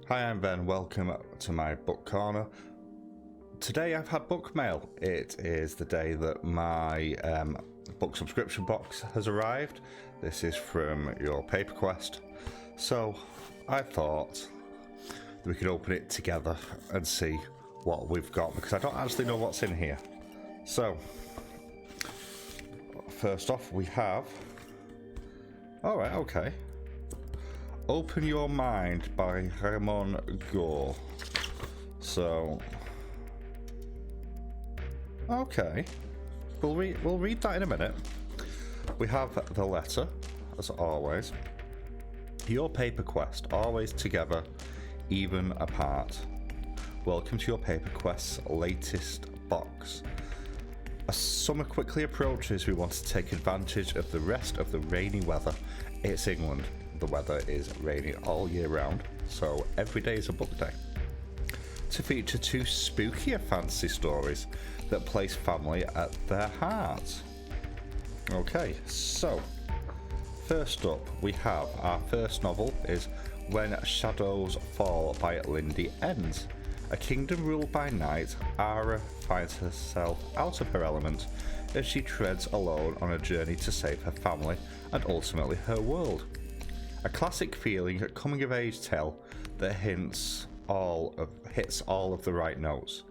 Hi, I'm Ben. Welcome to my book corner. Today I've had book mail. It is the day that my book subscription box has arrived. This is from your Paper Quest. So I thought that we could open it together and see what we've got, because I don't actually know what's in here. So first off we have... Alright, okay. Open Your Mind by Ramon Gore. So, okay, we'll read that in a minute. We have the letter, as always. Your Paper Quest, always together, even apart. Welcome to your Paper Quest's latest box. As summer quickly approaches, we want to take advantage of the rest of the rainy weather. It's England. The weather is rainy all year round, so every day is a book day. To feature two spookier fantasy stories that place family at their heart. Okay, so first up we have our first novel is When Shadows Fall by Lindy, Enns. A kingdom ruled by night, Ara finds herself out of her element as she treads alone on a journey to save her family and ultimately her world. A classic feeling coming-of-age tale that hits all of the right notes.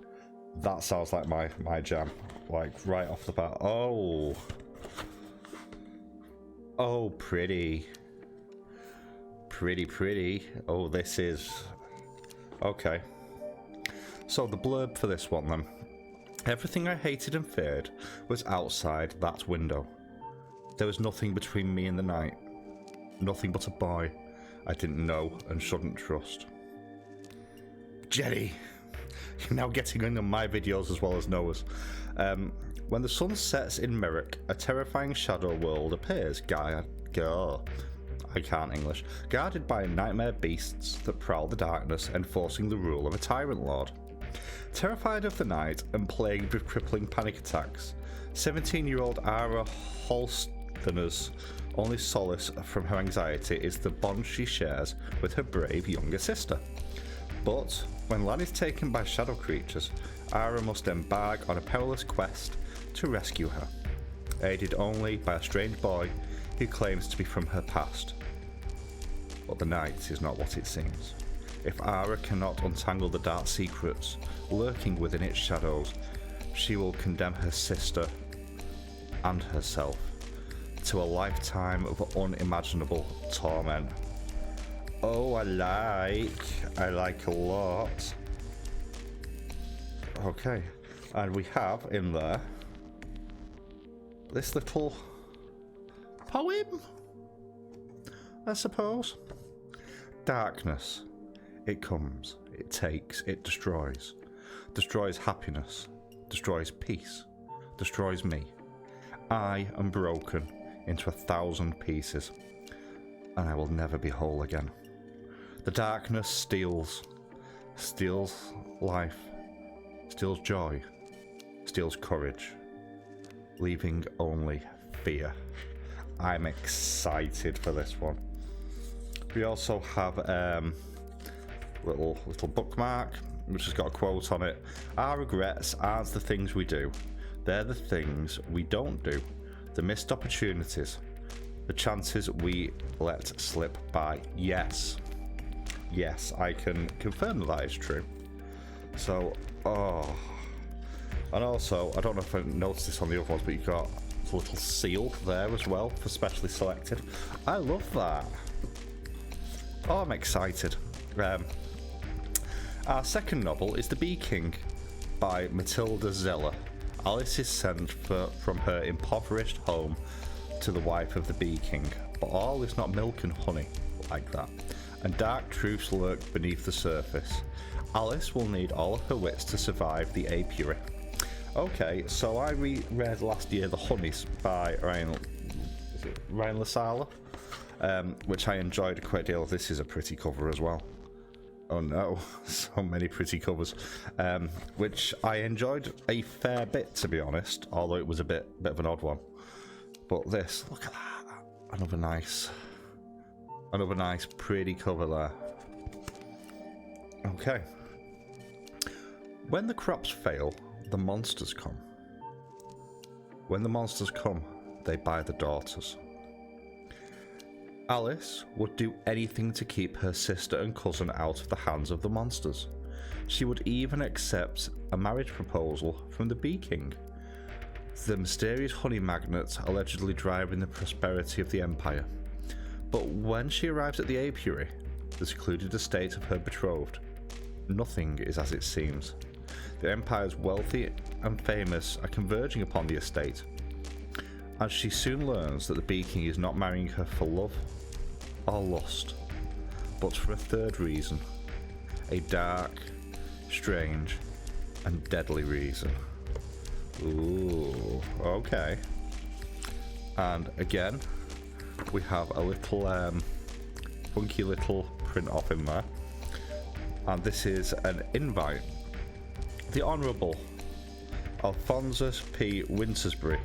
That sounds like my jam, like right off the bat. Oh, pretty. Oh, this is okay. So the blurb for this one then. Everything I hated and feared was outside that window. There was nothing between me and the night. Nothing but a boy I didn't know and shouldn't trust. Jenny, you're now getting into my videos as well as Noah's. When the sun sets in Merrick, a terrifying shadow world appears. I can't English. Guarded by nightmare beasts that prowl the darkness, enforcing the rule of a tyrant lord. Terrified of the night and plagued with crippling panic attacks, 17-year-old Ara Holstener's only solace from her anxiety is the bond she shares with her brave younger sister. But when Lan is taken by shadow creatures, Ara must embark on a perilous quest to rescue her, aided only by a strange boy who claims to be from her past. But the night is not what it seems. If Ara cannot untangle the dark secrets lurking within its shadows, she will condemn her sister and herself to a lifetime of unimaginable torment. Oh, I like a lot. Okay, and we have in there this little poem, I suppose. Darkness. It comes, it takes, it destroys. Destroys happiness, destroys peace, destroys me. I am broken into 1,000 pieces, and I will never be whole again. The darkness steals life, steals joy, steals courage, leaving only fear. I'm excited for this one. We also have little bookmark which has got a quote on it. Our regrets aren't the things we do, they're the things we don't do. The missed opportunities, the chances we let slip by. Yes, I can confirm that is true. So, and also, I don't know if I noticed this on the other ones, but you've got a little seal there as well for specially selected. I love that. Oh, I'm excited. Our second novel is The Bee King by Mathilda Zeller. Alice is sent from her impoverished home to the wife of the Bee King, but all is not milk and honey like that, and dark truths lurk beneath the surface. Alice will need all of her wits to survive the apiary. Okay, so I read last year The Honeys by Ryan Lasala, which I enjoyed a great deal. This is a pretty cover as well. Oh no, so many pretty covers, which I enjoyed a fair bit, to be honest, although it was a bit of an odd one. But this, look at that, another nice pretty cover there. Okay. When the crops fail, the monsters come. When the monsters come, they buy the daughters. Alice would do anything to keep her sister and cousin out of the hands of the monsters. She would even accept a marriage proposal from the Bee King, the mysterious honey magnate allegedly driving the prosperity of the empire. But when she arrives at the apiary, the secluded estate of her betrothed, nothing is as it seems. The empire's wealthy and famous are converging upon the estate, and she soon learns that the Bee King is not marrying her for love or lust, but for a third reason, a dark, strange, and deadly reason. Ooh, okay. And again, we have a little funky little print off in there, and this is an invite. The Honourable Alphonsus P. Wintersbury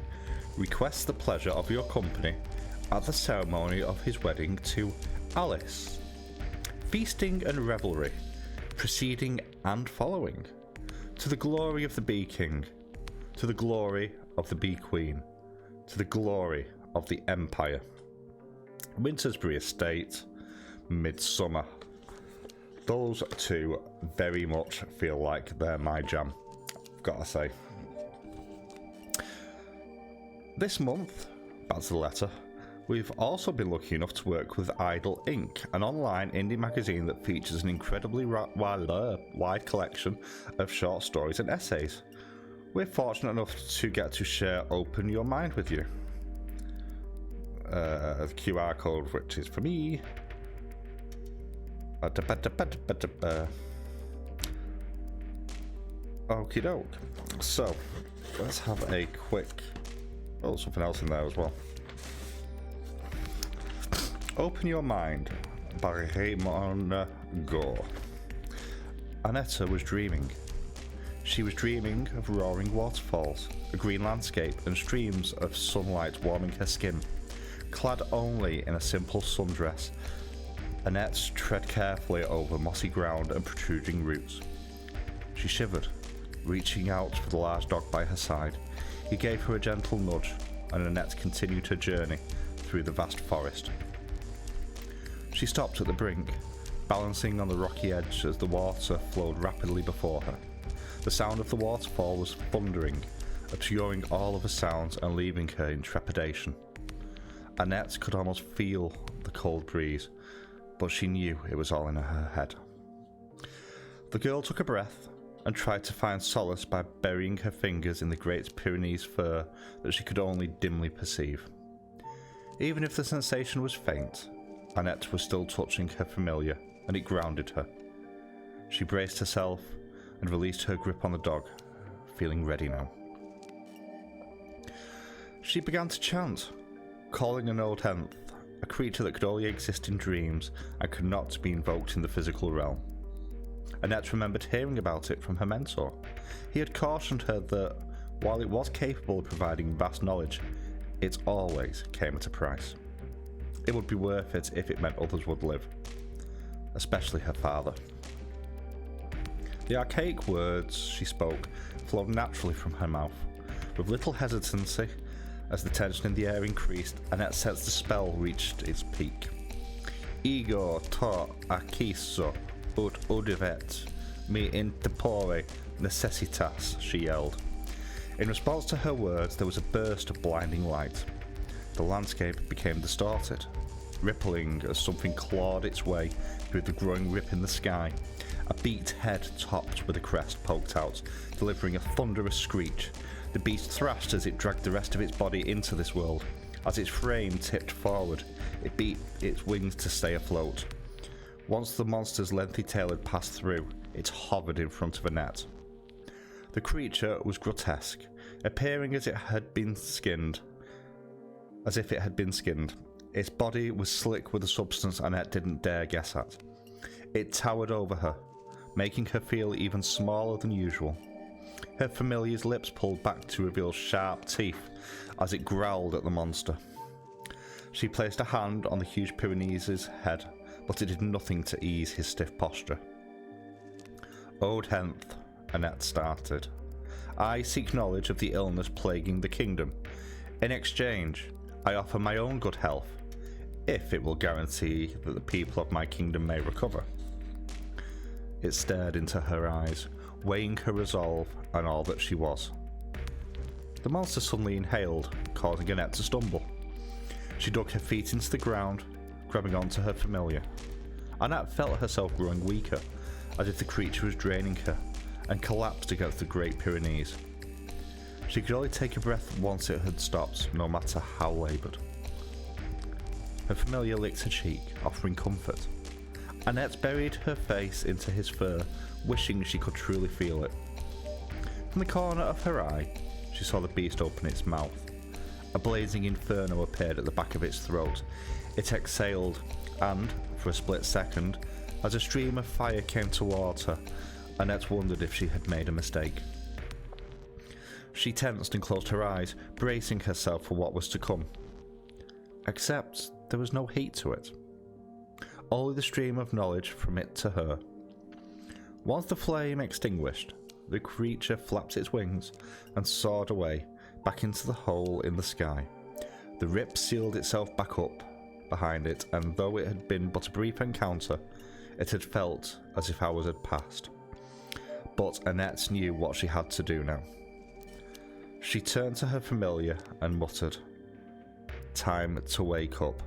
requests the pleasure of your company at the ceremony of his wedding to Alice. Feasting and revelry, preceding and following, to the glory of the Bee King, to the glory of the Bee Queen, to the glory of the Empire. Wintersbury Estate, Midsummer. Those two very much feel like they're my jam, I've got to say. This month, back to the letter, we've also been lucky enough to work with Idle Ink, an online indie magazine that features an incredibly wide collection of short stories and essays. We're fortunate enough to get to share Open Your Mind with you. The QR code, which is for me. Okie doke. So, let's have a quick... Oh, something else in there as well. Open Your Mind by Raymond Gore. Annetta was dreaming. She was dreaming of roaring waterfalls, a green landscape, and streams of sunlight warming her skin. Clad only in a simple sundress, Annette tread carefully over mossy ground and protruding roots. She shivered, reaching out for the large dog by her side. He gave her a gentle nudge, and Annette continued her journey through the vast forest. She stopped at the brink, balancing on the rocky edge as the water flowed rapidly before her. The sound of the waterfall was thundering, obscuring all other sounds and leaving her in trepidation. Annette could almost feel the cold breeze, but she knew it was all in her head. The girl took a breath and tried to find solace by burying her fingers in the Great Pyrenees fir that she could only dimly perceive. Even if the sensation was faint, Annette was still touching her familiar, and it grounded her. She braced herself and released her grip on the dog, feeling ready now. She began to chant, calling an old Enns, a creature that could only exist in dreams and could not be invoked in the physical realm. Annette remembered hearing about it from her mentor. He had cautioned her that, while it was capable of providing vast knowledge, it always came at a price. It would be worth it if it meant others would live, especially her father. The archaic words she spoke flowed naturally from her mouth, with little hesitancy. As the tension in the air increased, Annette sensed the spell reached its peak. Ego to acquiso ut udivet me intempore necessitas, she yelled. In response to her words, there was a burst of blinding light. The landscape became distorted, rippling as something clawed its way through the growing rip in the sky. A beaked head topped with a crest poked out, delivering a thunderous screech. The beast thrashed as it dragged the rest of its body into this world. As its frame tipped forward, it beat its wings to stay afloat. Once the monster's lengthy tail had passed through, it hovered in front of Annette. The creature was grotesque, appearing as if it had been skinned. Its body was slick with a substance Annette didn't dare guess at. It towered over her, making her feel even smaller than usual. Her familiar's lips pulled back to reveal sharp teeth as it growled at the monster. She placed a hand on the huge Pyrenees' head, but it did nothing to ease his stiff posture. Ode 10th, Annette started. I seek knowledge of the illness plaguing the kingdom. In exchange, I offer my own good health, if it will guarantee that the people of my kingdom may recover. It stared into her eyes, weighing her resolve and all that she was. The monster suddenly inhaled, causing Annette to stumble. She dug her feet into the ground, grabbing onto her familiar. Annette felt herself growing weaker, as if the creature was draining her, and collapsed against the Great Pyrenees. She could only take a breath once it had stopped, no matter how laboured. Her familiar licked her cheek, offering comfort. Annette buried her face into his fur, wishing she could truly feel it. From the corner of her eye, she saw the beast open its mouth. A blazing inferno appeared at the back of its throat. It exhaled, and, for a split second, as a stream of fire came towards her, Annette wondered if she had made a mistake. She tensed and closed her eyes, bracing herself for what was to come. Except there was no heat to it. Only the stream of knowledge from it to her. Once the flame extinguished, the creature flapped its wings and soared away, back into the hole in the sky. The rip sealed itself back up behind it, and though it had been but a brief encounter, it had felt as if hours had passed. But Annette knew what she had to do now. She turned to her familiar and muttered, "Time to wake up."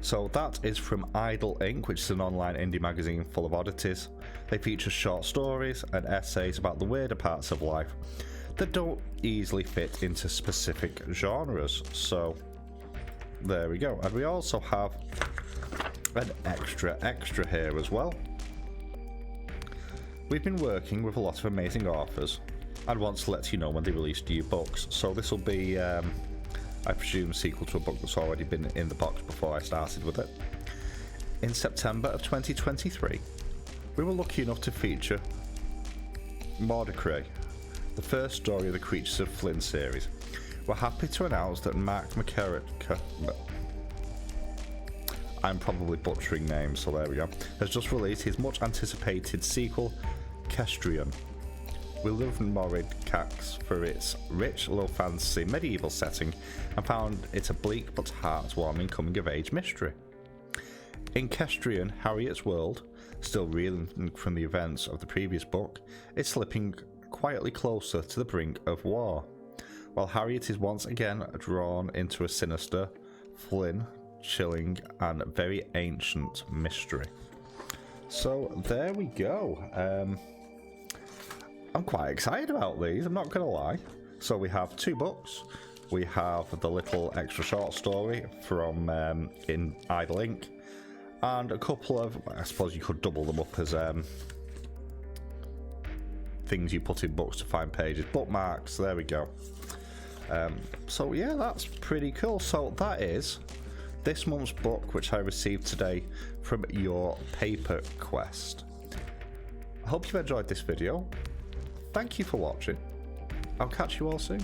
So that is from Idle Inc., which is an online indie magazine full of oddities. They feature short stories and essays about the weirder parts of life that don't easily fit into specific genres. So there we go. And we also have an extra here as well. We've been working with a lot of amazing authors and want to let you know when they release new books. So this will be, I presume, a sequel to a book that's already been in the box before I started with it. In September of 2023, we were lucky enough to feature Mordecai, the first story of the Creatures of Flynn series. We're happy to announce that Mark McCarrick, I'm probably butchering names, so there we go, has just released his much anticipated sequel, Kestrian. We loved Morid Cax for its rich, low fantasy medieval setting and found it a bleak but heartwarming coming of age mystery. In Kestrian, Harriet's world, still reeling from the events of the previous book, is slipping quietly closer to the brink of war, while Harriet is once again drawn into a sinister, Flynn, chilling and very ancient mystery. So there we go. I'm quite excited about these, I'm not going to lie. So we have 2 books. We have the little extra short story from in Idle Inc. and a couple of, I suppose you could double them up as things you put in books to find pages, bookmarks, there we go. So yeah, that's pretty cool. So that is this month's book, which I received today from your paper quest. I hope you've enjoyed this video. Thank you for watching. I'll catch you all soon.